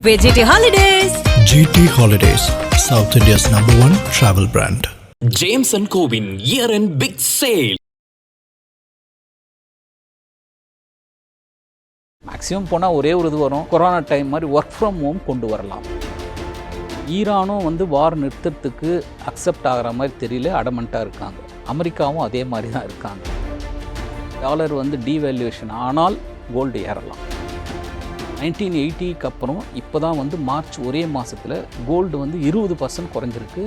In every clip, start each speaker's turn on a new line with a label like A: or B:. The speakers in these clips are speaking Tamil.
A: GT Holidays.
B: GT Holidays, South India's #1 travel brand.
C: James & Covin year-end big sale.
D: Maximum போனால் ஒரே ஒரு இது வரும், கொரோனா டைம் மாதிரி ஒர்க் ஃப்ரம் ஹோம் கொண்டு வரலாம். ஈரானும் வார் நிறுத்தத்துக்கு அக்செப்ட் ஆகிற மாதிரி தெரியல, அடமெண்ட்டாக இருக்காங்க. அமெரிக்காவும் அதே மாதிரி தான் இருக்காங்க. டாலர் டீவேல்யூவேஷன் ஆனால் கோல்டு ஏறலாம். 1980க்கு அப்புறம் இப்போ தான் மார்ச் ஒரே மாதத்தில் கோல்டு 20% குறைஞ்சிருக்கு,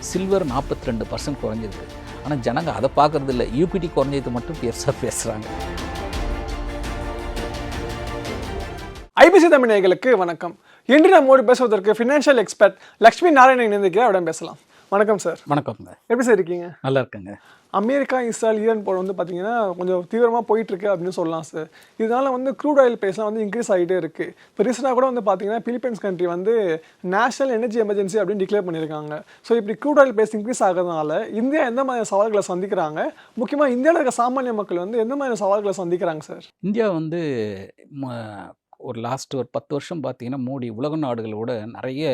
D: சில்வர் 42% குறைஞ்சிருக்கு. ஆனால் ஜனங்க அதை பார்க்குறது இல்லை, ஈக்விட்டி குறைஞ்சது மட்டும் பெருசாக பேசுகிறாங்க.
E: ஐபிசி தமிழ் நேயர்களுக்கு வணக்கம். இன்று நம்மோடு பேசுவதற்கு ஃபினான்ஷியல் எக்ஸ்பர்ட் லக்ஷ்மி நாராயணன் இணைந்திருக்கிறார். அவரிடம் பேசலாம். வணக்கம் சார்.
D: வணக்கம்ங்க.
E: எப்படி சார் இருக்கீங்க?
D: நல்லா இருக்குங்க.
E: அமெரிக்கா, இஸ்ரேல், ஈரான் போர் பார்த்தீங்கன்னா கொஞ்சம் தீவிரமாக போயிட்டுருக்கு அப்படின்னு சொல்லலாம் சார். இதனால் க்ரூட் ஆயில் ப்ரைஸ்லாம் இன்க்ரீஸ் ஆகிட்டே இருக்குது. இப்போ ரீசெண்டாக கூட பார்த்தீங்கன்னா Philippines country national energy emergency அப்படின்னு டிக்ளேர் பண்ணியிருக்காங்க. ஸோ இப்படி க்ரூட் ஆயில் ப்ரைஸ் இன்க்ரீஸ் ஆகிறதுனால இந்தியா எந்த மாதிரி சவால்களை சந்திக்கிறாங்க, முக்கியமாக இந்தியாவில் இருக்க சாமானிய மக்கள் எந்த மாதிரி சவால்களை சந்திக்கிறாங்க சார்?
D: இந்தியா ஒரு லாஸ்ட் ஒரு 10 வருஷம் பார்த்தீங்கன்னா மோடி உலக நாடுகளோட நிறைய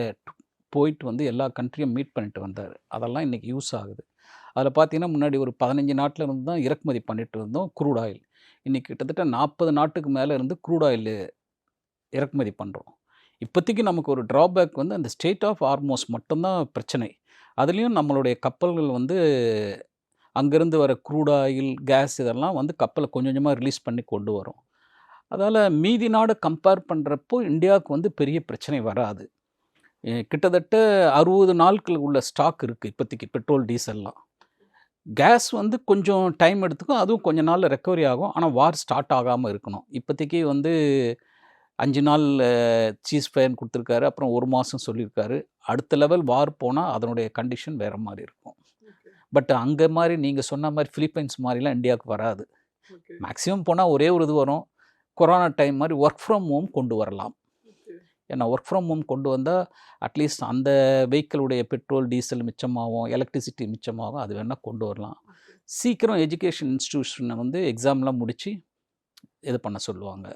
D: போயிட்டு எல்லா கண்ட்ரியும் மீட் பண்ணிட்டு வந்தார். அதெல்லாம் இன்றைக்கி யூஸ் ஆகுது. அதில் பார்த்தீங்கன்னா முன்னாடி ஒரு 15 நாட்டில் இருந்து தான் இறக்குமதி பண்ணிட்டு இருந்தோம் க்ரூட் ஆயில். இன்றைக்கி கிட்டத்தட்ட 40 நாட்டுக்கு மேலே இருந்து க்ரூட் ஆயில் இறக்குமதி பண்ணுறோம். இப்போதைக்கு நமக்கு ஒரு ட்ராபேக் அந்த ஸ்டேட் ஆஃப் ஹார்மோஸ் மட்டும்தான் பிரச்சனை. அதுலேயும் நம்மளுடைய கப்பல்கள் அங்கேருந்து வர க்ரூட் ஆயில், கேஸ் இதெல்லாம் கப்பலை கொஞ்சம் கொஞ்சமாக ரிலீஸ் பண்ணி கொண்டு வரும். அதால் மீதி நாடு கம்பேர் பண்ணுறப்போ இந்தியாவுக்கு பெரிய பிரச்சனை வராது. கிட்டத்தட்ட 60 நாட்கள் உள்ள ஸ்டாக் இருக்குது இப்போதைக்கு பெட்ரோல், டீசல்லாம். கேஸ் கொஞ்சம் டைம் எடுத்துக்கும், அதுவும் கொஞ்ச நாளில் ரெக்கவரி ஆகும். ஆனால் வார் ஸ்டார்ட் ஆகாமல் இருக்கணும். இப்போதைக்கு 5 நாள் சீஸ் ஃபயர்னு கொடுத்துருக்காரு, அப்புறம் 1 மாதம் சொல்லியிருக்காரு. அடுத்த லெவல் வார் போனால் அதனுடைய கண்டிஷன் வேறு மாதிரி இருக்கும். பட் அங்கே மாதிரி நீங்கள் சொன்ன மாதிரி ஃபிலிப்பைன்ஸ் மாதிரிலாம் இந்தியாவுக்கு வராது. மேக்ஸிமம் போனால் ஒரே ஒரு இது வரும், கொரோனா டைம் மாதிரி ஒர்க் ஃப்ரம் ஹோம் கொண்டு வரலாம். ஏன்னா ஒர்க் ஃப்ரம் ஹோம் கொண்டு வந்தால் அட்லீஸ்ட் அந்த வெஹிக்கிளுடைய பெட்ரோல், டீசல் மிச்சமாகும், எலக்ட்ரிசிட்டி மிச்சமாகும். அது வேணால் கொண்டு வரலாம். சீக்கிரம் எஜுகேஷன் இன்ஸ்டியூஷனை எக்ஸாம்லாம் முடித்து இது பண்ண சொல்லுவாங்க.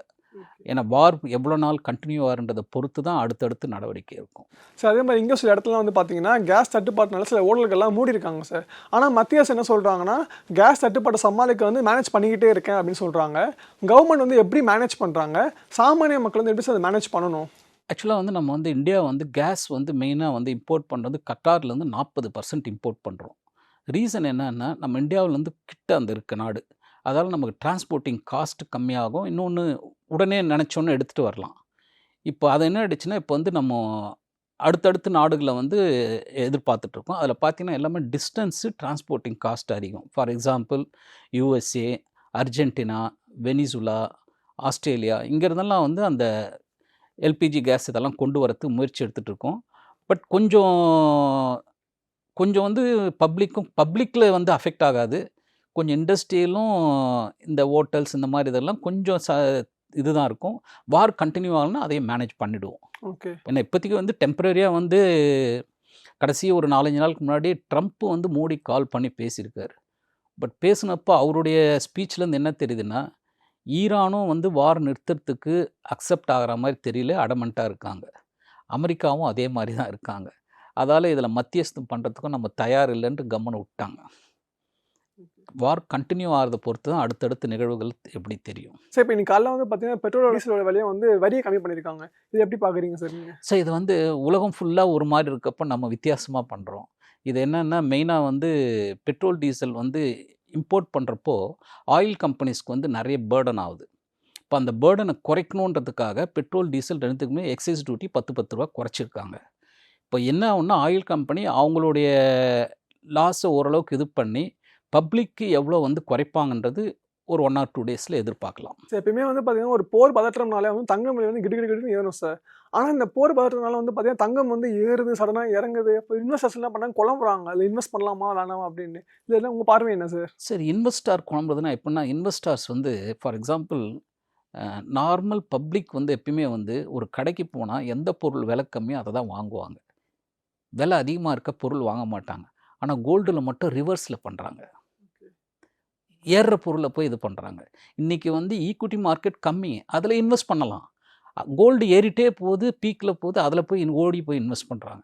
D: ஏன்னா வார் எவ்வளோ நாள் கண்டினியூ ஆகுன்றதை பொறுத்து தான் அடுத்தடுத்து நடவடிக்கை இருக்கும்.
E: சார் அதே மாதிரி இங்கே சில இடத்துல பார்த்தீங்கன்னா கேஸ் தட்டுப்பாட்டுனால சில ஓடல்கள்லாம் மூடி இருக்காங்க சார். ஆனால் மத்திய அரசு என்ன சொல்கிறாங்கன்னா கேஸ் தட்டுப்பாட்டை சமாளிக்க மேனேஜ் பண்ணிக்கிட்டே இருக்கேன் அப்படின்னு சொல்கிறாங்க. கவர்மெண்ட் எப்படி மேனேஜ் பண்ணுறாங்க, சாமானிய மக்கள் எப்படி சார் மேனேஜ் பண்ணணும்?
D: ஆக்சுவலாக நம்ம இந்தியா கேஸ் மெயினாக இம்போர்ட் பண்ணுறது கட்டார்லேருந்து 40% இம்போர்ட் பண்ணுறோம். ரீசன் என்னன்னா நம்ம இந்தியாவிலேருந்து கிட்ட இருக்க நாடு, அதால் நமக்கு டிரான்ஸ்போர்ட்டிங் காஸ்ட் கம்மியாகும். இன்னொன்று உடனே நினச்சோன்னு எடுத்துகிட்டு வரலாம். இப்போ அது என்ன ஆயிடுச்சுன்னா இப்போ நம்ம அடுத்தடுத்த நாடுகளை எதிர்பார்த்துட்ருக்கோம். அதில் பார்த்தீங்கன்னா எல்லாமே டிஸ்டன்ஸு, டிரான்ஸ்போர்ட்டிங் காஸ்ட் அதிகம். For example USA, Argentina, Venezuela, Australia, இங்கேருந்தெல்லாம் அந்த எல்பிஜி கேஸ் இதெல்லாம் கொண்டு வரத்துக்கு முயற்சி எடுத்துகிட்ருக்கோம். பட் கொஞ்சம் பப்ளிக்கில் அஃபெக்ட் ஆகாது. கொஞ்சம் இண்டஸ்ட்ரியலும் இந்த ஹோட்டல்ஸ் இந்த மாதிரி இதெல்லாம் கொஞ்சம் இதுதான் இருக்கும். வார் கண்டினியூ ஆகலன்னா அதையும் மேனேஜ் பண்ணிவிடுவோம்.
E: ஓகே.
D: ஏன்னா இப்போதைக்கு டெம்பரரியாக கடைசி ஒரு 4-5 நாளுக்கு முன்னாடி ட்ரம்ப் மோடி கால் பண்ணி பேசியிருக்காரு. பட் பேசினப்போ அவருடைய ஸ்பீச்லேருந்து என்ன தெரியுதுன்னா, ஈரானும் வார் நிறுத்தத்துக்கு அக்செப்ட் ஆகிற மாதிரி தெரியல, அடமெண்ட்டாக இருக்காங்க. அமெரிக்காவும் அதே மாதிரி தான் இருக்காங்க. அதால் இதில் மத்தியஸ்தம் பண்ணுறதுக்கும் நம்ம தயார் இல்லைன்ட்டு கம்மனை விட்டாங்க. வார் கண்டினியூ ஆகிறத பொறுத்து தான் அடுத்தடுத்த நிகழ்வுகள் எப்படி தெரியும்.
E: சார் இப்போ இன்னைக்கு காலையில் பார்த்தீங்கன்னா பெட்ரோல், டீசலோட விலையை வரியை கம்மி பண்ணியிருக்காங்க. இது எப்படி பார்க்குறீங்க சார் நீங்கள்?
D: சார் இது உலகம் ஃபுல்லாக ஒரு மாதிரி இருக்கப்போ நம்ம வித்தியாசமாக பண்ணுறோம். இது என்னென்னா மெயினாக பெட்ரோல், டீசல் இம்போர்ட் பண்ணுறப்போ ஆயில் கம்பெனிஸ்க்கு நிறைய பேர்டன் ஆகுது. இப்போ அந்த பேர்டனை குறைக்கணுன்றதுக்காக பெட்ரோல், டீசல் ரெண்டுத்துக்குமே எக்ஸைஸ் டியூட்டி 10 ரூபா குறைச்சிருக்காங்க. இப்போ என்ன ஆகுன்னா ஆயில் கம்பெனி அவங்களுடைய லாஸை ஓரளவுக்கு இது பண்ணி பப்ளிக்கு எவ்வளோ குறைப்பாங்கன்றது ஒரு 1 or 2 டேஸில் எதிர்பார்க்கலாம்.
E: சார் எப்பயுமே பார்த்தீங்கன்னா ஒரு போர் பதற்றம்னாலே தங்கம் விலை கிடுகிடுன்னு ஏறும் சார். ஆனால் இந்த போர் பதற்றம்னால பார்த்தீங்கன்னா தங்கம் ஏறுது, சடனாக இறங்குது. இப்போ இன்வெஸ்டர்ஸ் என்ன பண்ணாங்க, குழம்புறாங்க, அதில் இன்வெஸ்ட் பண்ணலாமா வேணாமா அப்படின்னு. இதெல்லாம் உங்கள் பார்வை என்ன சார்?
D: சரி, இன்வெஸ்டார் குழம்புறதுன்னா எப்படின்னா investors for example normal public எப்பயுமே ஒரு கடைக்கு போனால் எந்த பொருள் விலை கம்மியோ அதை தான் வாங்குவாங்க. விலை அதிகமாக இருக்க பொருள் வாங்க மாட்டாங்க. ஆனால் கோல்டில் மட்டும் ரிவர்ஸில் பண்ணுறாங்க. ஏறுற பொருளை போய் இது பண்ணுறாங்க. இன்றைக்கி ஈக்விட்டி மார்க்கெட் கம்மி, அதில் இன்வெஸ்ட் பண்ணலாம். கோல்டு ஏறிட்டே போகுது, பீக்கில் போகுது, அதில் போய் ஓடி போய் இன்வெஸ்ட் பண்ணுறாங்க.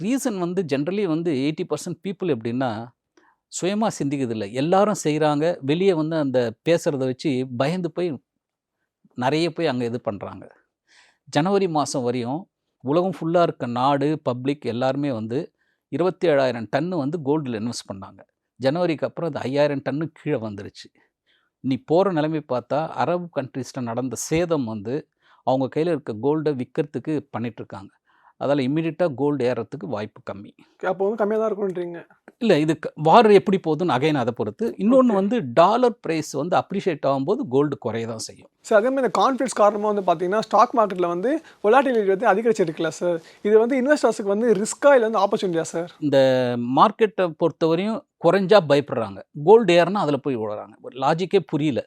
D: ரீசன் வந்து ஜென்ரலி வந்து 80% பீப்புள் எப்படின்னா சுயமாக சிந்திக்கிறதில்ல. எல்லாரும் செய்கிறாங்க, வெளியே வந்து அந்த பேசுகிறத வச்சு பயந்து போய் நிறைய போய் அங்கே இது பண்ணுறாங்க. ஜனவரி மாதம் வரையும் உலகம் ஃபுல்லாக இருக்க நாடு, பப்ளிக் எல்லாருமே வந்து 27,000 டன்னு வந்து கோல்டில் இன்வெஸ்ட் பண்ணாங்க. ஜனவரிக்கு அப்புறம் அது 5,000 டன்னு கீழே வந்துருச்சு. நீ போகிற நிலைமை பார்த்தா அரபு கண்ட்ரீஸில் நடந்த சேதம் வந்து அவங்க கையில் இருக்க கோல்டை விற்கிறதுக்கு பண்ணிகிட்ருக்காங்க. அதால் இம்மிடியட்டாக கோல்டு ஏறத்துக்கு வாய்ப்பு கம்மி.
E: அப்போ வந்து கம்மியாக தான் இருக்கும்ன்றீங்க?
D: இல்லை, இது வார் எப்படி போகுதுன்னு அகைன் அதை பொறுத்து. இன்னொன்று வந்து டாலர் ப்ரைஸ் வந்து அப்ரிஷியேட் ஆகும்போது கோல்டு குறைய தான் செய்யும்.
E: சார் அதே மாதிரி இந்த கான்ஃபிடன்ஸ் காரணமாக வந்து பார்த்தீங்கன்னா ஸ்டாக் மார்க்கெட்டில் வந்து வொலாட்டிலிட்டி வந்து அதிகரிச்சிருக்குல்ல சார், இது வந்து இன்வெஸ்டர்ஸுக்கு வந்து ரிஸ்க்காக இல்லை வந்து ஆப்பர்ச்சுனிட்டியா சார்?
D: இந்த மார்க்கெட்டை பொறுத்தவரையும் குறைஞ்சா பயப்படுறாங்க, கோல்டு ஏறுனா அதில் போய் விடுறாங்க. லாஜிக்கே புரியல.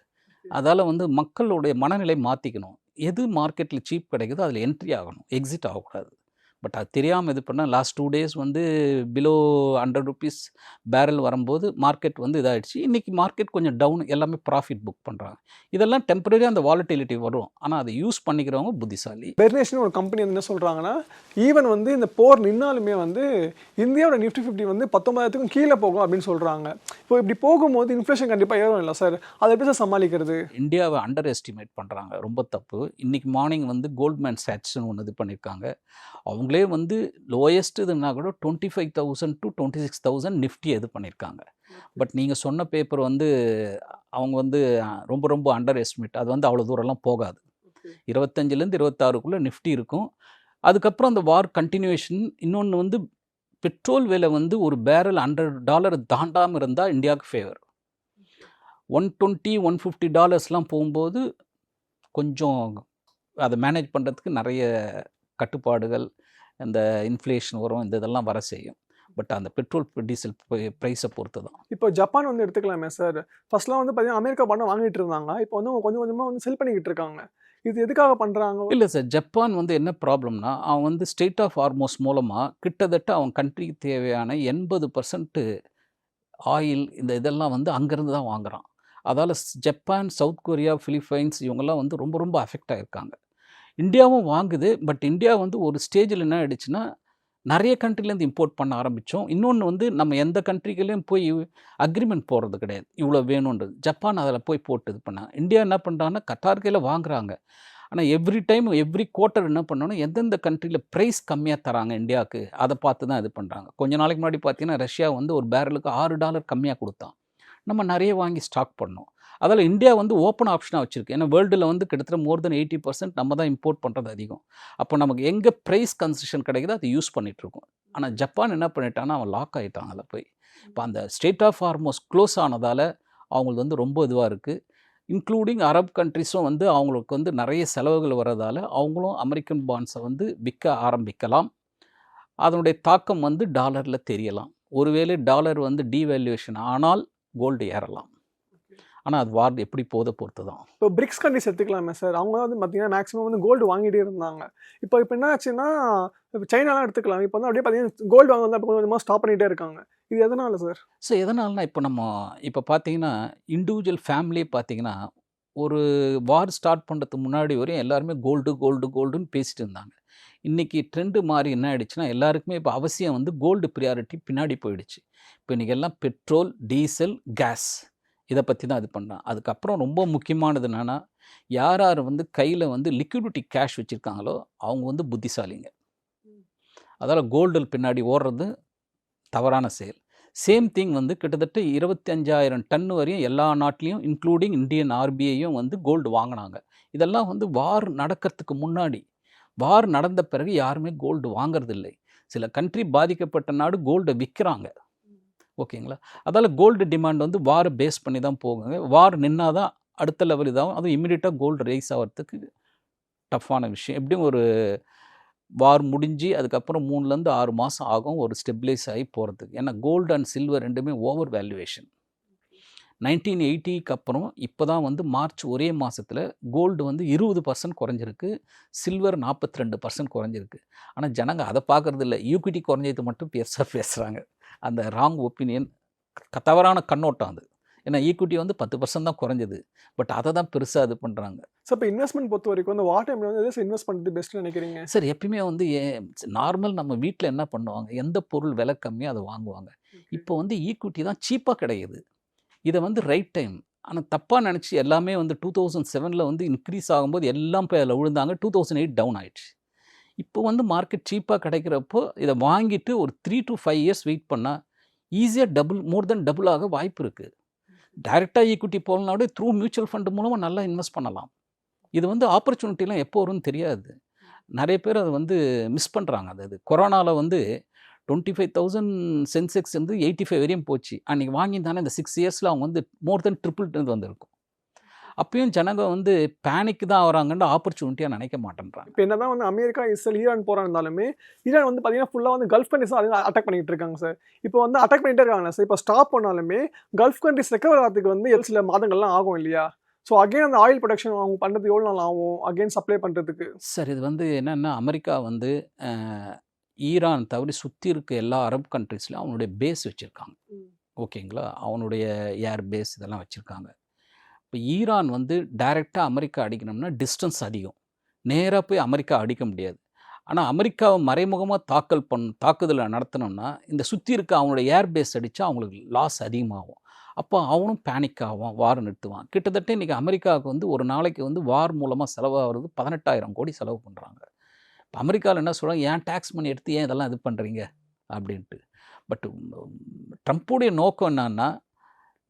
D: அதால் வந்து மக்களுடைய மனநிலை மாற்றிக்கணும். எது மார்க்கெட்டில் சீப் கிடைக்குதோ அதில் என்ட்ரி ஆகணும், எக்ஸிட் ஆகக்கூடாது. பட் அது தெரியாமல் இது பண்ணால் லாஸ்ட் 2 days வந்து பிலோ 100 rupees பேரல் வரும்போது மார்க்கெட் வந்து இதாகிடுச்சு. இன்றைக்கி மார்க்கெட் கொஞ்சம் டவுன், எல்லாமே ப்ராஃபிட் புக் பண்ணுறாங்க. இதெல்லாம் டெம்பரரியாக அந்த வாலட்டிலிட்டி வரும், ஆனால் அதை யூஸ் பண்ணிக்கிறவங்க புத்திசாலி.
E: பெர்னேஷன் ஒரு கம்பெனி வந்து என்ன சொல்கிறாங்கன்னா, ஈவன் வந்து இந்த போர் நின்னாலுமே வந்து இந்தியாவோட நிஃப்டி 50 வந்து 19,000க்கும் கீழே போகும் அப்படின்னு சொல்கிறாங்க. இப்போ இப்படி போகும்போது இன்ஃப்ளேஷன் கண்டிப்பாக ஏறும் இல்லை சார், அதை எப்படி சார் சமாளிக்கிறது?
D: இந்தியாவை அண்டர் எஸ்டிமேட் பண்ணுறாங்க, ரொம்ப தப்பு. இன்றைக்கி மார்னிங் வந்து கோல்ட்மேன் சாட்ஸ்னு ஒன்று இது பண்ணியிருக்காங்க. அவங்களே வந்து லோயஸ்ட் இதுனா கூட 25,000 to 26,000 நிஃப்டி இது பண்ணியிருக்காங்க. பட் நீங்கள் சொன்ன பேப்பர் வந்து அவங்க வந்து ரொம்ப ரொம்ப அண்டர் எஸ்டிமேட். அது வந்து அவ்வளோ தூரம்லாம் போகாது. 25லேருந்து 26க்குள்ளே நிஃப்டி இருக்கும். அதுக்கப்புறம் அந்த வார் கண்டினியூஷன். இன்னொன்று வந்து பெட்ரோல் விலை வந்து ஒரு பேரல் $100 தாண்டாமல் இருந்தால் இந்தியாவுக்கு ஃபேவர். $120, $150 போகும்போது கொஞ்சம் அதை மேனேஜ் பண்ணுறதுக்கு நிறைய கட்டுப்பாடுகள், இந்த இன்ஃப்ளேஷன் வரும், இந்த இதெல்லாம் வர செய்யும். பட் அந்த பெட்ரோல் டீசல் ப்ரைஸை பொறுத்து தான்.
E: இப்போ ஜப்பான் வந்து எடுத்துக்கலாமே சார், ஃபர்ஸ்ட்லாம் வந்து பார்த்தீங்கன்னா அமெரிக்கா பணம் வாங்கிட்டு இருந்தாங்க, இப்போ வந்து கொஞ்சம் கொஞ்சமாக வந்து செல் பண்ணிக்கிட்டு இருக்காங்க. இது எதுக்காக பண்ணுறாங்க?
D: இல்லை சார், ஜப்பான் வந்து என்ன ப்ராப்ளம்னா, அவன் வந்து ஸ்டேட் ஆஃப் ஹார்மோஸ் மூலமாக கிட்டத்தட்ட அவன் கண்ட்ரிக்கு தேவையான 80% ஆயில் இந்த இதெல்லாம் வந்து அங்கேருந்து தான் வாங்குகிறான். அதால் ஜப்பான், சவுத் கொரியா, பிலிப்பைன்ஸ் இவங்கெல்லாம் வந்து ரொம்ப ரொம்ப அஃபெக்ட் ஆகிருக்காங்க. இந்தியாவும் வாங்குது. பட் இந்தியா வந்து ஒரு ஸ்டேஜில் என்ன ஆகிடுச்சுன்னா நிறைய கண்ட்ரிலேருந்து இம்போர்ட் பண்ண ஆரம்பித்தோம். இன்னொன்று வந்து நம்ம எந்த கண்ட்ரிகளையும் போய் அக்ரிமெண்ட் போடுறது கிடையாது, இவ்வளோ வேணுன்றது. ஜப்பான் அதில் போய் போட்டு இது பண்ணாங்க. இந்தியா என்ன பண்ணுறாங்கன்னா கட்டார் கையில் வாங்குறாங்க. ஆனால் எவ்ரி குவார்ட்டர் என்ன பண்ணோன்னா எந்தெந்த கண்ட்ரியில் ப்ரைஸ் கம்மியாக தராங்க இந்தியாவுக்கு, அதை பார்த்து தான் இது பண்ணுறாங்க. கொஞ்ச நாளைக்கு முன்னாடி பார்த்தீங்கன்னா ரஷ்யா வந்து ஒரு பேரலுக்கு $6 கம்மியாக கொடுத்தான். நம்ம நிறைய வாங்கி ஸ்டாக் பண்ணோம். அதில் இந்தியா வந்து ஓப்பன் ஆப்ஷனாக வச்சுருக்கு. ஏன்னா வேர்ல்டில் வந்து கிட்டத்தட்ட மோர் தென் 80% நம்ம தான் இம்போர்ட் பண்ணுறது அதிகம். அப்போ நமக்கு எங்கே ப்ரைஸ் கன்செஷன் கிடைக்குதோ அதை யூஸ் பண்ணிகிட்ருக்கோம். ஆனால் ஜப்பான் என்ன பண்ணிட்டான்னா அவன் லாக் ஆகிட்டான் அதில் போய். இப்போ அந்த ஸ்டேட் ஆஃப் ஹார்மோஸ் க்ளோஸ் ஆனதால் அவங்களுக்கு வந்து ரொம்ப இதுவாக இருக்குது. இன்க்ளூடிங் அரப் கண்ட்ரிஸும் வந்து அவங்களுக்கு வந்து நிறைய செலவுகள் வர்றதால அவங்களும் அமெரிக்கன் பாண்ட்ஸை வந்து விற்க ஆரம்பிக்கலாம். அதனுடைய தாக்கம் வந்து டாலரில் தெரியலாம். ஒருவேளை டாலர் வந்து டீவேல்யூவேஷன் ஆனால் கோல்டு ஏறலாம். ஆனால் அது வார் எப்படி போதை பொறுத்து தான்.
E: இப்போ பிரிக்ஸ் கண்ட்ரிஸ் எடுத்துக்கலாமே சார், அவங்க வந்து பார்த்தீங்கன்னா மேக்ஸிமம் வந்து கோல்டு வாங்கிட்டே இருந்தாங்க. இப்போ என்ன ஆச்சுன்னா, இப்போ சைனாலாம் எடுத்துக்கலாம், இப்போ வந்து அப்படியே பார்த்தீங்கன்னா கோல்டு வாங்க வந்து கொஞ்சம் கொஞ்சமாக ஸ்டாப் பண்ணிகிட்டே இருக்காங்க. இது எதனால் சார்?
D: ஸோ எதனால்னா இப்போ பார்த்தீங்கன்னா இண்டிவிஜுவல் ஃபேமிலியே பார்த்தீங்கன்னா ஒரு வார் ஸ்டார்ட் பண்ணுறதுக்கு முன்னாடி வரையும் எல்லாருமே கோல்டுன்னு பேசிட்டு இருந்தாங்க. இன்றைக்கி ட்ரெண்டு மாறி என்ன ஆகிடுச்சுன்னா எல்லாருக்குமே இப்போ அவசியம் வந்து கோல்டு ப்ரியாரிட்டி பின்னாடி போயிடுச்சு. இப்போ இன்றைக்கி எல்லாம் பெட்ரோல், டீசல், கேஸ் இதை பற்றி தான் இது பண்ணான். அதுக்கப்புறம் ரொம்ப முக்கியமானது என்னென்னா, யார் வந்து கையில் வந்து லிக்விடிட்டி கேஷ் வச்சுருக்காங்களோ அவங்க வந்து புத்திசாலிங்க. அதால் கோல்டில் பின்னாடி ஓடுறது தவறான செயல். சேம் திங் வந்து கிட்டத்தட்ட 25,000 டன்னு வரையும் எல்லா நாட்டிலையும் இன்க்ளூடிங் இந்தியன் ஆர்பிஐயும் வந்து கோல்டு வாங்கினாங்க. இதெல்லாம் வந்து வார் நடக்கிறதுக்கு முன்னாடி. வார் நடந்த பிறகு யாருமே கோல்டு வாங்கிறதில்லை. சில கண்ட்ரி பாதிக்கப்பட்ட நாடு கோல்டை விற்கிறாங்க. ஓகேங்களா? அதால் கோல்டு டிமாண்ட் வந்து வாரை பேஸ் பண்ணி தான் போகுங்க. வார் நின்னா தான் அடுத்த லெவல் இதாகும். அதுவும் இம்மிடியட்டாக கோல்டு ரைஸ் ஆகிறதுக்கு டஃப்பான விஷயம். எப்படியும் ஒரு வார் முடிஞ்சு அதுக்கப்புறம் 3லேருந்து 6 மாதம் ஆகும் ஒரு ஸ்டெபிலைஸ் ஆகி போகிறதுக்கு. ஏன்னா கோல்டு அண்ட் சில்வர் ரெண்டுமே ஓவர் வேல்யூவேஷன். 1980க்கு அப்புறம் இப்போ தான் வந்து மார்ச் ஒரே மாதத்தில் கோல்டு வந்து 20% குறைஞ்சிருக்கு, சில்வர் 42% குறைஞ்சிருக்கு. ஆனால் ஜனங்க அதை பார்க்குறது இல்லை, ஈக்விட்டி குறைஞ்சது மட்டும் பெருசாக பேசுகிறாங்க. அந்த ராங் ஒப்பீனியன், தவறான கண்ணோட்டம் அது. ஏன்னா ஈக்விட்டி வந்து 10% தான் குறைஞ்சது. பட் அதை தான் பெருசாக இது பண்ணுறாங்க.
E: ஸோ இப்போ இன்வெஸ்ட்மெண்ட் பொறுத்த வரைக்கும் அந்த வார் டைமில் வந்து எதாவது இன்வெஸ்ட் பண்ணுறது பெஸ்ட்டு நினைக்கிறீங்க?
D: சார் எப்பயுமே வந்து நார்மல் நம்ம வீட்டில் என்ன பண்ணுவாங்க, எந்த பொருள் விலை கம்மியோ அதை வாங்குவாங்க. இப்போ வந்து ஈக்விட்டி தான் சீப்பாக கிடைக்குது. இதை வந்து ரைட் டைம். ஆனால் தப்பாக நினச்சி எல்லாமே வந்து 2007 வந்து இன்க்ரீஸ் ஆகும்போது எல்லாம் போய் அதில் விழுந்தாங்க. 2008 டவுன் ஆயிடுச்சு. இப்போ வந்து மார்க்கெட் சீப்பாக கிடைக்கிறப்போ இதை வாங்கிட்டு ஒரு 3 to 5 இயர்ஸ் வெயிட் பண்ணால் ஈஸியாக மோர் தென் டபுள் ஆக வாய்ப்பு இருக்குது. டைரெக்டாக ஈக்விட்டி போகலனாலே த்ரூ மியூச்சுவல் ஃபண்டு மூலமாக நல்லா இன்வெஸ்ட் பண்ணலாம். இது வந்து ஆப்பர்ச்சுனிட்டிலாம் எப்போ வரும்னு தெரியாது. நிறைய பேர் அதை வந்து மிஸ் பண்ணுறாங்க. அது கொரோனாவில் வந்து 25,000 சென்செக்ஸ் வந்து 85 வரையும் போச்சு. அன்றைக்கி வாங்கியிருந்தானே இந்த 6 இயர்ஸில் அவங்க வந்து மோர் தென் ட்ரிபிள் வந்திருக்கும். அப்பயும் ஜனங்க வந்து பேனிக் தான் ஆகிறாங்கன்னு ஆப்பர்ச்சுனிட்டியாக நினைக்க மாட்டேன்றாங்க.
E: இப்போ என்ன தான் வந்து அமெரிக்கா, இஸ்ரேல், ஈரான் போராக இருந்தாலுமே ஈரான் வந்து பார்த்தீங்கன்னா ஃபுல்லாக வந்து கல்ஃப் கண்ட்ரிஸ் தான் அட்டாக் பண்ணிட்டு இருக்காங்க சார். இப்போ வந்து அட்டாக் பண்ணிட்டே இருக்காங்க சார். இப்போ ஸ்டாப் பண்ணாலுமே கல்ஃப் கண்ட்ரிஸ் ரெக்கவர் ஆகிறதுக்கு வந்து சில மாதங்கள்லாம் ஆகும் இல்லையா? ஸோ அகெயின் அந்த ஆயில் ப்ரொடக்ஷன் அவங்க பண்ணுறது எவ்வளோ நாள் ஆகும் அகெயின் சப்ளை பண்ணுறதுக்கு?
D: சார் இது வந்து என்னென்னா அமெரிக்கா வந்து ஈரான் தவிர சுற்றி இருக்க எல்லா அரப் கண்ட்ரிஸ்லையும் அவனுடைய பேஸ் வச்சுருக்காங்க. ஓகேங்களா? அவனுடைய ஏர் பேஸ் இதெல்லாம் வச்சுருக்காங்க. இப்போ ஈரான் வந்து டைரெக்டாக அமெரிக்கா அடிக்கணும்னா டிஸ்டன்ஸ் அதிகம். நேராக போய் அமெரிக்கா அடிக்க முடியாது. ஆனால் அமெரிக்காவை மறைமுகமாக தாக்குதலை நடத்தினோம்னா இந்த சுற்றி இருக்க அவனுடைய ஏர் பேஸ் அடித்தா அவங்களுக்கு லாஸ் அதிகமாகும். அப்போ அவனும் பேனிக் ஆகும், வார் நிறுத்துவான். கிட்டத்தட்ட இன்றைக்கி அமெரிக்காவுக்கு வந்து ஒரு நாளைக்கு வந்து வார் மூலமாக செலவாகிறது 18,000 கோடி செலவு பண்ணுறாங்க. இப்போ அமெரிக்காவில் என்ன சொல்கிறாங்க, ஏன் டேக்ஸ் மணி எடுத்து ஏன் இதெல்லாம் இது பண்ணுறீங்க அப்படின்ட்டு. பட் ட்ரம்ப்புடைய நோக்கம் என்னன்னா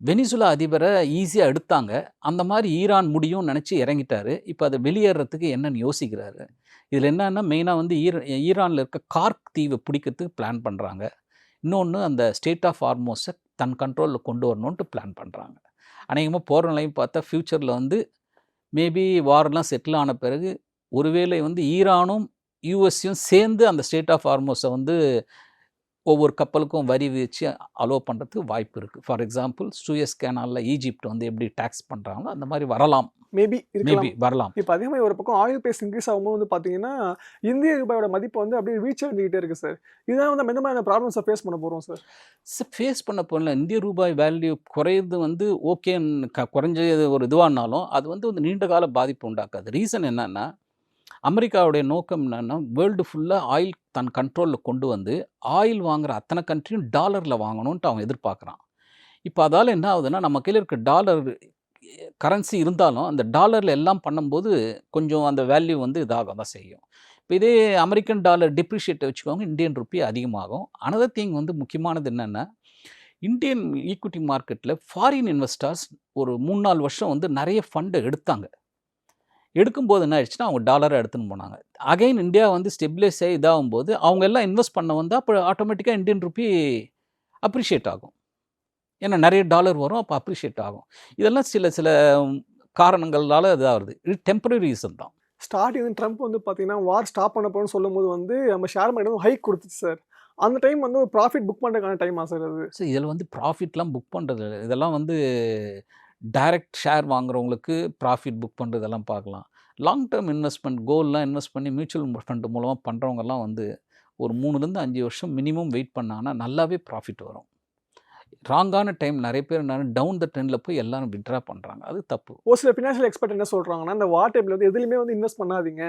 D: வெனிசுலா அதிபரை ஈஸியாக எடுத்தாங்க. அந்த மாதிரி ஈரான் முடியும்னு நினச்சி இறங்கிட்டாரு. இப்போ அதை வெளியேறதுக்கு என்னன்னு யோசிக்கிறாரு. இதில் என்னன்னா மெயினாக வந்து ஈரானில் இருக்க கார்க் தீவை பிடிக்கிறதுக்கு பிளான் பண்ணுறாங்க. இன்னொன்று அந்த ஸ்டேட் ஆஃப் ஹார்மோஸை தன் கண்ட்ரோலில் கொண்டு வரணுன்ட்டு பிளான் பண்ணுறாங்க. அநேகமாக போகிற நிலையும் பார்த்தா ஃப்யூச்சரில் வந்து மேபி வாரெலாம் செட்டில் ஆன பிறகு ஒருவேளை வந்து ஈரானும் யூஎஸ்ஸையும் சேர்ந்து அந்த ஸ்டேட் ஆஃப் ஹார்மோஸை வந்து ஒவ்வொரு கப்பலுக்கும் வரி வச்சு அலோவ் பண்ணுறதுக்கு வாய்ப்பு இருக்குது. ஃபார் எக்ஸாம்பிள் சூயஸ் கேனாலில் ஈஜிப்ட் வந்து எப்படி டேக்ஸ் பண்ணுறாங்களோ அந்த மாதிரி வரலாம்.
E: மேபி
D: வரலாம்.
E: இப்போ அதே மாதிரி ஒரு பக்கம் ஆயில் பேஸ் இன்க்ரீஸ் ஆகும்போது வந்து பார்த்தீங்கன்னா இந்திய ரூபாயோட மதிப்பு வந்து அப்படியே வீழ்ச்சி வந்துகிட்டே இருக்குது சார். இதெல்லாம் வந்து எந்த மாதிரியான ப்ராப்ளம்ஸை ஃபேஸ் பண்ண போகிறோம் சார்?
D: ஃபேஸ் பண்ண போகல. இந்திய ரூபாய் வேல்யூ குறையுது வந்து ஓகேன்னு குறைஞ்ச ஒரு இதுவானாலும் அது வந்து நீண்ட கால பாதிப்பு உண்டாக்காது. ரீசன் என்னன்னா அமெரிக்காவுடைய நோக்கம் என்னென்னா வேர்ல்டு ஃபுல்லாக ஆயில் தன் கண்ட்ரோலில் கொண்டு வந்து ஆயில் வாங்குகிற அத்தனை கண்ட்ரியும் டாலரில் வாங்கணுன்ட்டு அவன் எதிர்பார்க்குறான். இப்போ அதால் என்ன ஆகுதுன்னா நம்ம கையில் இருக்க டாலர் கரன்சி இருந்தாலும் அந்த டாலரில் எல்லாம் பண்ணும்போது கொஞ்சம் அந்த வேல்யூ வந்து இதாக தான் செய்யும். இப்போ இதே அமெரிக்கன் டாலர் டிப்ரிஷியேட்டை வச்சுக்கோங்க, இந்தியன் ருப்பி அதிகமாகும். அனதர் திங் வந்து முக்கியமானது என்னென்னா இந்தியன் ஈக்விட்டி மார்க்கெட்டில் ஃபாரின் இன்வெஸ்டர்ஸ் ஒரு 3-4 வருஷம் வந்து நிறைய ஃபண்டை எடுத்தாங்க. எடுக்கும்போது என்ன ஆயிடுச்சுன்னா அவங்க டாலரை எடுத்துன்னு போனாங்க. அகைன் இந்தியா வந்து ஸ்டெபிலைஸ் ஆகி இதாகும்போது அவங்க எல்லாம் இன்வெஸ்ட் பண்ண வந்து அப்போ ஆட்டோமேட்டிக்காக இந்தியன் ருப்பி அப்ரிஷியேட் ஆகும். ஏன்னா நிறைய டாலர் வரும், அப்போ அப்ரிஷியேட் ஆகும். இதெல்லாம் சில காரணங்களால் இதாகுது. இது டெம்பரரி ரீசன் தான்.
E: ஸ்டார்டிங் வந்து ட்ரம்ப் வந்து பார்த்தீங்கன்னா வார் ஸ்டாப் பண்ண போகிறோன்னு சொல்லும் போது வந்து நம்ம ஷேர் மார்க்கெட் வந்து ஹைக் கொடுத்துச்சு சார். அந்த டைம் வந்து ஒரு ப்ராஃபிட் புக் பண்ணுறதுக்கான டைமா சார் அது?
D: ஸோ இதில் வந்து ப்ராஃபிட்லாம் புக் பண்ணுறது இதெல்லாம் வந்து டைரக்ட் ஷேர் வாங்குறவங்களுக்கு ப்ராஃபிட் புக் பண்ணுறதெல்லாம் பார்க்கலாம். லாங் டேர்ம் இன்வெஸ்ட்மெண்ட் கோல்லாம் இன்வெஸ்ட் பண்ணி மியூச்சுவல் ஃபண்டு மூலமாக பண்ணுறவங்கலாம் வந்து ஒரு 3-5 வருஷம் மினிமம் வெயிட் பண்ணாங்கன்னா நல்லாவே ப்ராஃபிட் வரும். ராங்கான டைம் நிறைய பேர் டவுன் த ட்ரெண்டில் போய் எல்லாரும் விட்ரா பண்ணுறாங்க. அது தப்பு.
E: ஒரு சில ஃபினான்ஷியல் எக்ஸ்பர்ட் என்ன சொல்கிறாங்கன்னா இந்த வார் டைமில் வந்து எதுலையுமே வந்து இன்வெஸ்ட் பண்ணாதீங்க,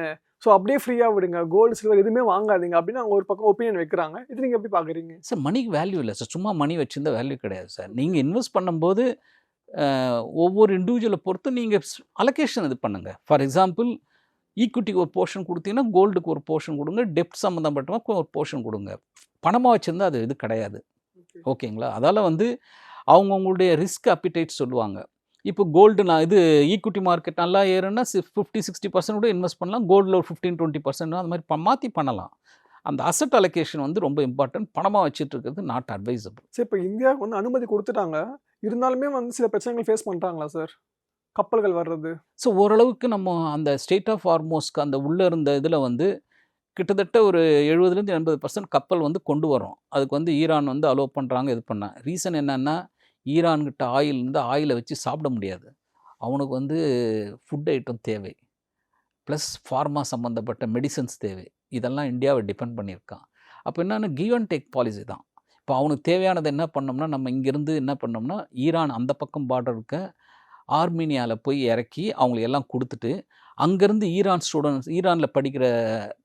E: ஸோ அப்படியே ஃப்ரீயாக விடுங்க, கோல்டு சில்வர் எதுவுமே வாங்காதீங்க அப்படின்னு அவங்க ஒரு பக்கம் ஒப்பீனியன் வைக்கிறாங்க. இது நீங்கள் எப்படி பார்க்குறீங்க
D: சார்? மணிக்கு வேல்யூ இல்லை சார். சும்மா மணி வச்சுருந்தா வேல்யூ கிடையாது சார். நீங்கள் இன்வெஸ்ட் பண்ணும்போது ஒவ்வொரு இண்டிவிஜுவலை பொறுத்து நீங்கள் அலோகேஷன் இது பண்ணுங்கள். ஃபார் எக்ஸாம்பிள் ஈக்விட்டிக்கு ஒரு போர்ஷன் கொடுத்தீங்கன்னா கோல்டுக்கு ஒரு போர்ஷன் கொடுங்க, டெப்ட் சம்மந்தப்பட்டமாக ஒரு போர்ஷன் கொடுங்க. பணமாக வச்சுருந்தா அது இது கிடையாது. ஓகேங்களா? அதால் வந்து அவங்கவுங்களுடைய ரிஸ்க் அப்பிடைட் சொல்லுவாங்க. இப்போ கோல்டு நான் இது ஈக்விட்டி மார்க்கெட் நல்லா ஏறுன்னா 50-60% கூட இன்வெஸ்ட் பண்ணலாம். கோல்டில் ஒரு 15-20% அந்த மாதிரி மாற்றி பண்ணலாம். அந்த அசட் அலோகேஷன் வந்து ரொம்ப இம்பார்ட்டன்ட். பணமாக வச்சுட்டு இருக்கிறது நாட் அட்வைசபிள்.
E: சார் இப்போ இந்தியாவுக்கு வந்து அனுமதி கொடுத்துட்டாங்க, இருந்தாலுமே வந்து சில பிரச்சனைகள் ஃபேஸ் பண்ணுறாங்களா சார் கப்பல்கள் வர்றது?
D: ஸோ ஓரளவுக்கு நம்ம அந்த ஸ்டேட் ஆஃப் ஹார்மோஸ்க்கு அந்த உள்ளே இருந்த இதில் வந்து கிட்டத்தட்ட ஒரு 70-80% கப்பல் வந்து கொண்டு வரோம். அதுக்கு வந்து ஈரான் வந்து அலோவ் பண்ணுறாங்க. இது பண்ண ரீசன் என்னென்னா ஈரான்கிட்ட ஆயில் இருந்து ஆயிலை வச்சு சாப்பிட முடியாது. அவனுக்கு வந்து ஃபுட் ஐட்டம் தேவை, ப்ளஸ் ஃபார்மா சம்மந்தப்பட்ட மெடிசன்ஸ் தேவை. இதெல்லாம் இந்தியாவை டிபெண்ட் பண்ணியிருக்கான். அப்போ என்னென்னா கிவ் அண்ட் டேக் பாலிசி தான். இப்போ அவனுக்கு தேவையானது என்ன பண்ணோம்னா, நம்ம இங்கேருந்து என்ன பண்ணோம்னா, ஈரான் அந்த பக்கம் பார்டர் இருக்க ஆர்மீனியாவில் போய் இறக்கி அவங்களுக்கு எல்லாம் கொடுத்துட்டு, அங்கேருந்து ஈரானில் படிக்கிற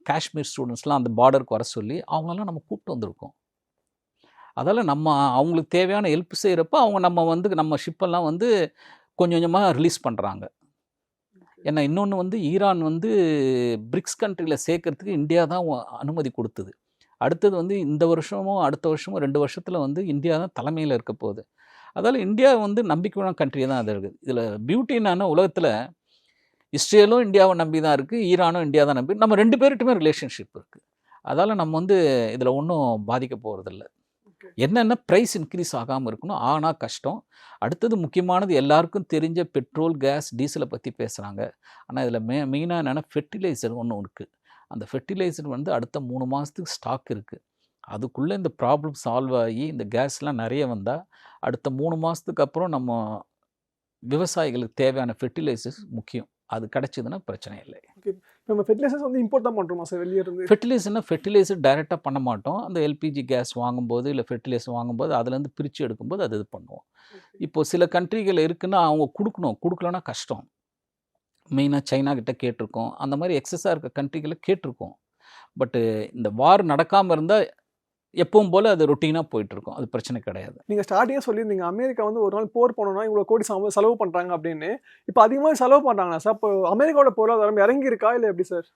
D: காஷ்மீர் ஸ்டூடெண்ட்ஸ்லாம் அந்த பார்டருக்கு வர சொல்லி அவங்களெல்லாம் நம்ம கூப்பிட்டு வந்திருக்கோம். அதால் நம்ம அவங்களுக்கு தேவையான ஹெல்ப் செய்கிறப்ப அவங்க நம்ம ஷிப்பெல்லாம் வந்து கொஞ்சம் கொஞ்சமாக ரிலீஸ் பண்ணுறாங்க. ஏன்னா இன்னொன்று வந்து ஈரான் வந்து பிரிக்ஸ் கண்ட்ரியில் சேர்க்கறதுக்கு இந்தியா தான் அனுமதி கொடுத்தது. அடுத்தது வந்து இந்த வருஷமும் அடுத்த வருஷமும் 2 வருஷத்தில் வந்து இந்தியா தான் தலைமையில் இருக்க போகுது. அதால் இந்தியா வந்து நம்பிக்கையான கண்ட்ரி தான் அது இருக்குது. இதில் பியூட்டி என்னன்னா, உலகத்தில் இஸ்ரேலும் இந்தியாவை நம்பி தான் இருக்குது, ஈரானும் இந்தியா தான் நம்பி, நம்ம 2 பேர்கிட்டுமே ரிலேஷன்ஷிப் இருக்குது. அதால் நம்ம வந்து இதில் ஒன்றும் பாதிக்க போகிறதில்ல. என்னென்ன ப்ரைஸ் இன்க்ரீஸ் ஆகாமல் இருக்கணும், ஆனால் கஷ்டம். அடுத்தது முக்கியமானது எல்லாருக்கும் தெரிஞ்ச பெட்ரோல், கேஸ், டீசலை பற்றி பேசுகிறாங்க. ஆனால் இதில் மெயினாக என்னென்னா ஃபெர்டிலைசர் ஒன்று இருக்குது. அந்த ஃபெர்டிலைசர் வந்து அடுத்த 3 மாதத்துக்கு ஸ்டாக் இருக்குது. அதுக்குள்ளே இந்த ப்ராப்ளம் சால்வ் ஆகி இந்த கேஸ்லாம் நிறைய வந்தால் அடுத்த 3 மாதத்துக்கு அப்புறம் நம்ம விவசாயிகளுக்கு தேவையான ஃபெர்டிலைசர்ஸ் முக்கியம். அது கிடச்சிதுன்னா பிரச்சனை இல்லை.
E: ஓகே, நம்ம ஃபெர்டிலைசர்ஸ் வந்து இம்போர்ட் தான் பண்ணுறோமா சார் வெளியே இருந்து?
D: ஃபெர்டிலைசர் டைரெக்டாக பண்ண மாட்டோம். அந்த எல்பிஜி கேஸ் வாங்கும்போது இல்லை ஃபெர்டிலைசர் வாங்கும்போது அதுலேருந்து பிரித்து எடுக்கும்போது அது இது பண்ணுவோம். இப்போது சில கண்ட்ரிகள் இருக்குன்னா அவங்க கொடுக்கலன்னா கஷ்டம். மெயினாக சைனா கிட்ட கேட்டிருக்கோம், அந்த மாதிரி எக்ஸஸாக இருக்க கண்ட்ரிகளை கேட்டிருக்கோம். பட்டு இந்த வார் நடக்காமல் இருந்தால் எப்பவும் போல் அது ரொட்டீனாக போயிட்டுருக்கும், அது பிரச்சனை கிடையாது.
E: நீங்கள் ஸ்டார்டிங்காக சொல்லியிருந்தீங்க அமெரிக்கா வந்து ஒரு நாள் போர் பண்ணணும்னா இவ்வளோ கோடி செலவு பண்ணுறாங்க அப்படின்னு. இப்போ அதிகமாக செலவு பண்ணுறாங்களா சார்? இப்போ அமெரிக்காவோட பொருளாதாரம் இறங்கி இருக்கா இல்லை எப்படி சார்?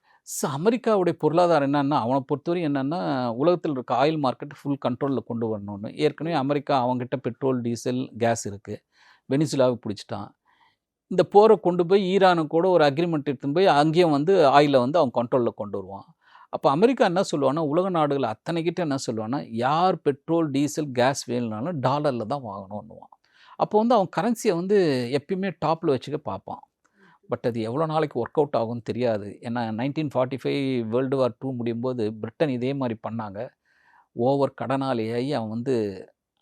D: அமெரிக்காவுடைய பொருளாதாரம் என்னென்னா, அவனை பொறுத்தவரையும் என்னென்னா, உலகத்தில் இருக்க ஆயில் மார்க்கெட் ஃபுல் கண்ட்ரோலில் கொண்டு வரணும்னு. ஏற்கனவே அமெரிக்கா அவங்ககிட்ட பெட்ரோல், டீசல், கேஸ் இருக்குது. வெனிசுலாவை பிடிச்சிட்டான். இந்த போரை கொண்டு போய் ஈரானுக்கு கூட ஒரு அக்ரிமெண்ட் எடுத்துன்னு போய் அங்கேயும் வந்து ஆயிலை வந்து அவன் கண்ட்ரோலில் கொண்டு வருவான். அப்போ அமெரிக்கா என்ன சொல்லுவான்னா, உலக நாடுகள் அத்தனைக்கிட்ட என்ன சொல்லுவான்னா, யார் பெட்ரோல், டீசல், கேஸ் வேணும்னாலும் டாலரில் தான் வாங்கணுன்னுவான். அப்போ வந்து அவன் கரன்சியை வந்து எப்பயுமே டாப்பில் வச்சுக்க பார்ப்பான். பட் அது எவ்வளோ நாளைக்கு ஒர்க் அவுட் ஆகும்னு தெரியாது. ஏன்னா 1945 வேர்ல்டு வார் 2 முடியும் போது பிரிட்டன் இதே மாதிரி பண்ணாங்க. ஓவர் கடனாளியாகி அவன் வந்து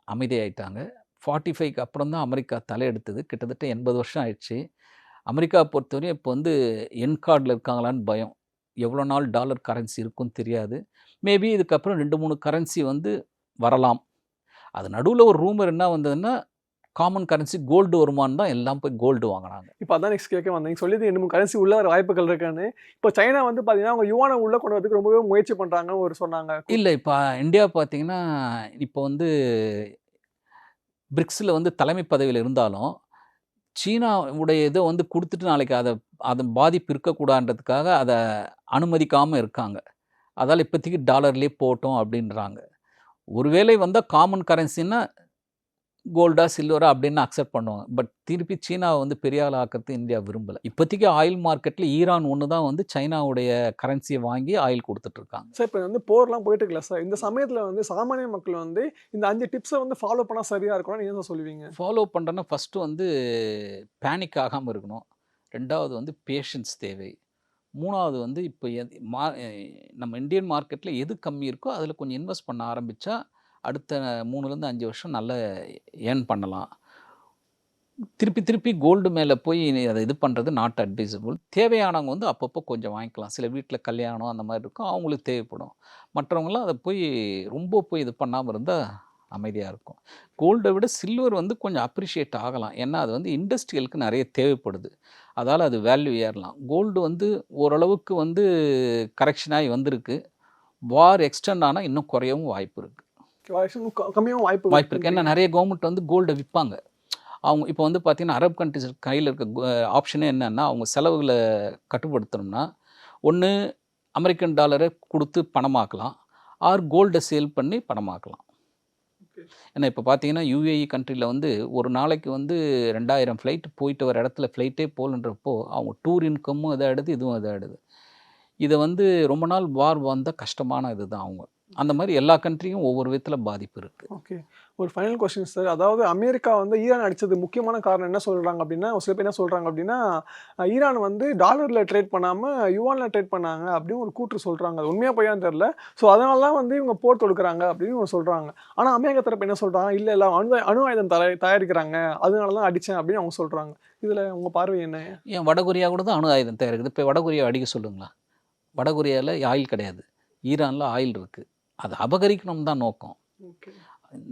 D: அமைதியாயிட்டாங்க. 45க்கு அப்புறம் தான் அமெரிக்கா தலையெடுத்தது. கிட்டத்தட்ட 80 வருஷம் ஆயிடுச்சு. அமெரிக்கா பொறுத்தவரையும் இப்போ வந்து என்கார்டில் இருக்காங்களான்னு பயம். எவ்வளோ நாள் டாலர் கரன்சி இருக்குன்னு தெரியாது. மேபி இதுக்கப்புறம் 2-3 கரன்சி வந்து வரலாம். அது நடுவில் ஒரு ரூமர் என்ன வந்ததுன்னா, காமன் கரன்சி கோல்டு வருமானு தான் எல்லாம் போய் கோல்டு வாங்கினாங்க.
E: இப்போ அதான் நெக்ஸ்ட் கேட்க வந்தேன். நீங்கள் சொல்லியது 2-3 கரன்சி உள்ள வர வாய்ப்புகள் இருக்கான்னு. இப்போ சைனா வந்து பார்த்தீங்கன்னா அவங்க யுவானை உள்ளே கொண்டு வரதுக்கு ரொம்பவே முயற்சி பண்ணுறாங்கன்னு ஒரு சொன்னாங்க.
D: இல்லை, இப்போ இந்தியா பார்த்தீங்கன்னா இப்போ வந்து பிரிக்ஸில் வந்து தலைமை பதவியில் இருந்தாலும் சீனாவுடைய இதை வந்து கொடுத்துட்டு நாளைக்கு அதை பாதிப்பு இருக்கக்கூடாதுன்றதுக்காக அதை அனுமதிக்காமல் இருக்காங்க. அதால் இப்போதைக்கு டாலர்லேயே போட்டோம் அப்படின்றாங்க. ஒருவேளை வந்தால் காமன் கரன்சின்னா கோல்டா, சில்வரா அப்படின்னு அக்செப்ட் பண்ணுவாங்க. பட் திருப்பி சீனாவை வந்து பெரிய ஆள் ஆக்கிறது இந்தியா விரும்பலை. இப்போதைக்கு ஆயில் மார்க்கெட்டில் ஈரான் ஒன்று தான் வந்து சைனாவுடைய கரன்சியை வாங்கி ஆயில் கொடுத்துட்ருக்காங்க.
E: சார் இப்போ வந்து போர்லாம் போயிட்டு இருக்கல சார், இந்த சமயத்தில் வந்து சாமானிய மக்கள் வந்து இந்த 5 டிப்ஸை வந்து ஃபாலோ பண்ணால் சரியாக இருக்கணும்னு நீங்கள் தான் சொல்லுவீங்க?
D: ஃபாலோ பண்ணுறேன்னா ஃபஸ்ட்டு வந்து பேனிக் ஆகாமல் இருக்கணும். 2வது வந்து பேஷன்ஸ் தேவை. 3வது வந்து இப்போ நம்ம இந்தியன் மார்க்கெட்டில் எது கம்மி இருக்கோ அதில் கொஞ்சம் இன்வெஸ்ட் பண்ண ஆரம்பித்தா அடுத்த 3லேருந்து 5 வருஷம் நல்லா ஏர்ன் பண்ணலாம். திருப்பி கோல்டு மேலே போய் அதை இது பண்ணுறது நாட் அட்வைசபிள். தேவையானவங்க வந்து அப்பப்போ கொஞ்சம் வாங்கிக்கலாம். சில வீட்டில் கல்யாணம் அந்த மாதிரி இருக்கும், அவங்களுக்கு தேவைப்படும். மற்றவங்களாம் அதை ரொம்ப இது பண்ணாமல் இருந்தால் அமைதியாக இருக்கும். கோல்டை விட சில்வர் வந்து கொஞ்சம் அப்ரிஷியேட் ஆகலாம். ஏன்னா அது வந்து இண்டஸ்ட்ரியலுக்கு நிறைய தேவைப்படுது. அதால் அது வேல்யூ ஏறலாம். கோல்டு வந்து ஓரளவுக்கு வந்து கரெக்ஷன் ஆகி வந்திருக்கு. வார் எக்ஸ்டெண்ட் ஆனால் இன்னும் குறையவும் வாய்ப்பு இருக்குது.
E: கம்மியாகவும் வாய்ப்பு
D: இருக்குது. ஏன்னா நிறைய கவர்மெண்ட் வந்து கோல்டை விற்பாங்க. அவங்க இப்போ வந்து பார்த்திங்கன்னா அரப் கண்ட்ரிஸ் கையில் இருக்க ஆப்ஷனே என்னென்னா, அவங்க செலவுகளை கட்டுப்படுத்தணும்னா ஒன்று அமெரிக்கன் டாலரை கொடுத்து பணமாக்கலாம், ஆர் கோல்டை சேல் பண்ணி பணமாக்கலாம். ஏன்னா இப்போ பார்த்தீங்கன்னா யூஏஇ கண்ட்ரியில் வந்து ஒரு நாளைக்கு வந்து 2000 ஃப்ளைட் போயிட்டு வர இடத்துல ஃப்ளைட்டே போகலன்றப்போ அவங்க டூர் இன்கமும் இதாகிடுது, இதுவும் இதாகிடுது. இதை வந்து ரொம்ப நாள் வார் வந்தால் கஷ்டமான இது தான் அவங்க. அந்த மாதிரி எல்லா கண்ட்ரியும் ஒவ்வொரு விதத்தில் பாதிப்பு இருக்குது.
E: ஓகே, ஒரு ஃபைனல் கொஸ்டின் சார். அதாவது அமெரிக்கா வந்து ஈரான் அடித்தது முக்கியமான காரணம் என்ன சொல்கிறாங்க அப்படின்னா, சில பேர் என்ன சொல்கிறாங்க அப்படின்னா, ஈரான் வந்து டாலரில் ட்ரேட் பண்ணாமல் யுவானில் ட்ரேட் பண்ணாங்க அப்படின்னு ஒரு கூற்று சொல்கிறாங்க. அது உண்மையாக போயான்னு தெரில. ஸோ அதனால தான் வந்து இவங்க போர் தொடுக்கிறாங்க அப்படின்னு சொல்கிறாங்க. ஆனால் அமெரிக்கா தரப்பு என்ன சொல்கிறாங்க, இல்லை அணு ஆயுதம் தயாரிக்கிறாங்க, அதனால தான் அடித்தேன் அப்படின்னு அவங்க சொல்கிறாங்க. இதில் உங்கள் பார்வை என்ன?
D: ஏன் வடகொரியா கூட தான் அணு ஆயுதம் தயாரிக்குது. இப்போ வடகொரியா அடிக்க சொல்லுங்களா? வடகொரியாவில் ஆயில் கிடையாது, ஈரானில் ஆயில் இருக்குது. அது அபகரிக்கணும் தான் நோக்கம்.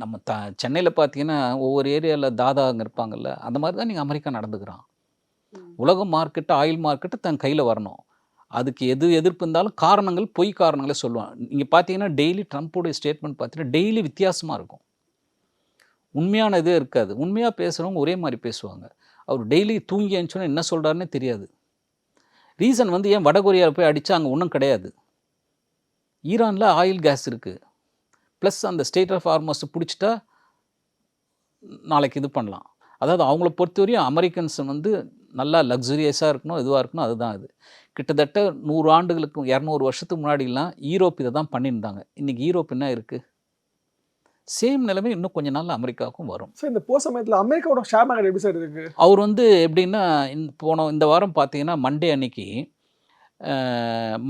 D: நம்ம சென்னையில் பார்த்தீங்கன்னா ஒவ்வொரு ஏரியாவில் தாதாங்க இருப்பாங்கல்ல, அந்த மாதிரி தான் நீங்கள் அமெரிக்கா நடந்துக்கிறான். உலக மார்க்கெட்டு, ஆயில் மார்க்கெட்டு தன் கையில் வரணும். அதுக்கு எதிர்ப்பு இருந்தாலும் காரணங்கள் பொய் காரணங்களே சொல்லுவான். நீங்கள் பார்த்தீங்கன்னா டெய்லி ட்ரம்ப்போடைய ஸ்டேட்மெண்ட் பார்த்தீங்கன்னா டெய்லி வித்தியாசமாக இருக்கும். உண்மையான இதே இருக்காது. உண்மையாக பேசுகிறவங்க ஒரே மாதிரி பேசுவாங்க. அவர் டெய்லி தூங்கி எழுந்தோன்னே என்ன சொல்கிறாருன்னே தெரியாது. ரீசன் வந்து ஏன் வடகொரியாவில் போய் அடித்தா அங்கே ஒன்றும் கிடையாது. ஈரானில் ஆயில் கேஸ் இருக்குது. ப்ளஸ் அந்த ஸ்டேட் ஆஃப் ஹார்மஸ் பிடிச்சிட்டா நாளைக்கு இது பண்ணலாம். அதாவது அவங்கள பொறுத்தவரையும் அமெரிக்கன்ஸ் வந்து நல்லா லக்ஸுரியஸாக இருக்கணும், இதுவாக இருக்கணும், அதுதான் இது. கிட்டத்தட்ட 100 ஆண்டுகளுக்கு 200 வருஷத்துக்கு முன்னாடிலாம் ஈரோப் இதை தான் பண்ணியிருந்தாங்க. இன்றைக்கி ஈரோப் என்ன இருக்குது? சேம் நிலைமை இன்னும் கொஞ்ச நாள் அமெரிக்காவுக்கும் வரும்.
E: ஸோ இந்த போர் சமயத்தில் அமெரிக்காவோட ஷேர் மார்க்கெட் எப்படி சார் இருக்குது?
D: அவர் வந்து எப்படின்னா இந்த வாரம் பார்த்தீங்கன்னா மண்டே அன்னைக்கு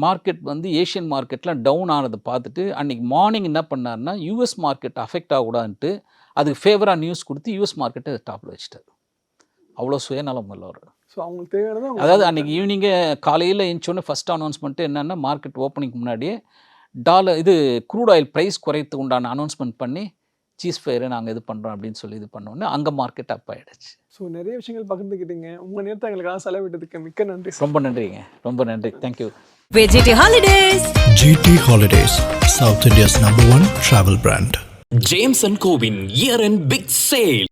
D: மார்க்கெட் வந்து ஏஷியன் மார்க்கெட்டில் டவுன் ஆனதை பார்த்துட்டு அன்றைக்கி மார்னிங் என்ன பண்ணார்னா யூஎஸ் மார்க்கெட் அஃபெக்ட் ஆகக்கூடாதுன்ட்டு அதுக்கு ஃபேவராக நியூஸ் கொடுத்து யூஎஸ் மார்க்கெட்டை டாப்பில் வச்சுட்டார். அவ்வளோ சுயநலம் உள்ளவர்.
E: ஸோ அவங்களுக்கு தேவையானது
D: அதாவது அன்றைக்கி ஈவினிங்கே காலையில் எழுந்தோடனே ஃபஸ்ட் அனௌன்ஸ்மெண்ட்டு என்னென்னா மார்க்கெட் ஓப்பனிங்க்கு முன்னாடியே க்ரூட் ஆயில் ப்ரைஸ் குறைத்து உண்டான அனௌன்ஸ்மெண்ட் பண்ணி சீஸ் ஃபயரை நாங்கள் இது பண்ணுறோம் அப்படின்னு சொல்லி இது பண்ணோன்னே அங்கே மார்க்கெட் அப் ஆகிடுச்சு.
E: ஸோ நிறைய விஷயங்கள் பகிர்ந்துக்கிட்டீங்க. உங்கள் நேரத்தை எங்களுக்காக செலவிட்டதுக்கு மிக்க நன்றி.
D: ரொம்ப நன்றிங்க, ரொம்ப நன்றி. Thank you.
A: GT Holidays.
B: GT Holidays, South India's #1 travel brand.
C: James & Cobin Year-End Big Sale.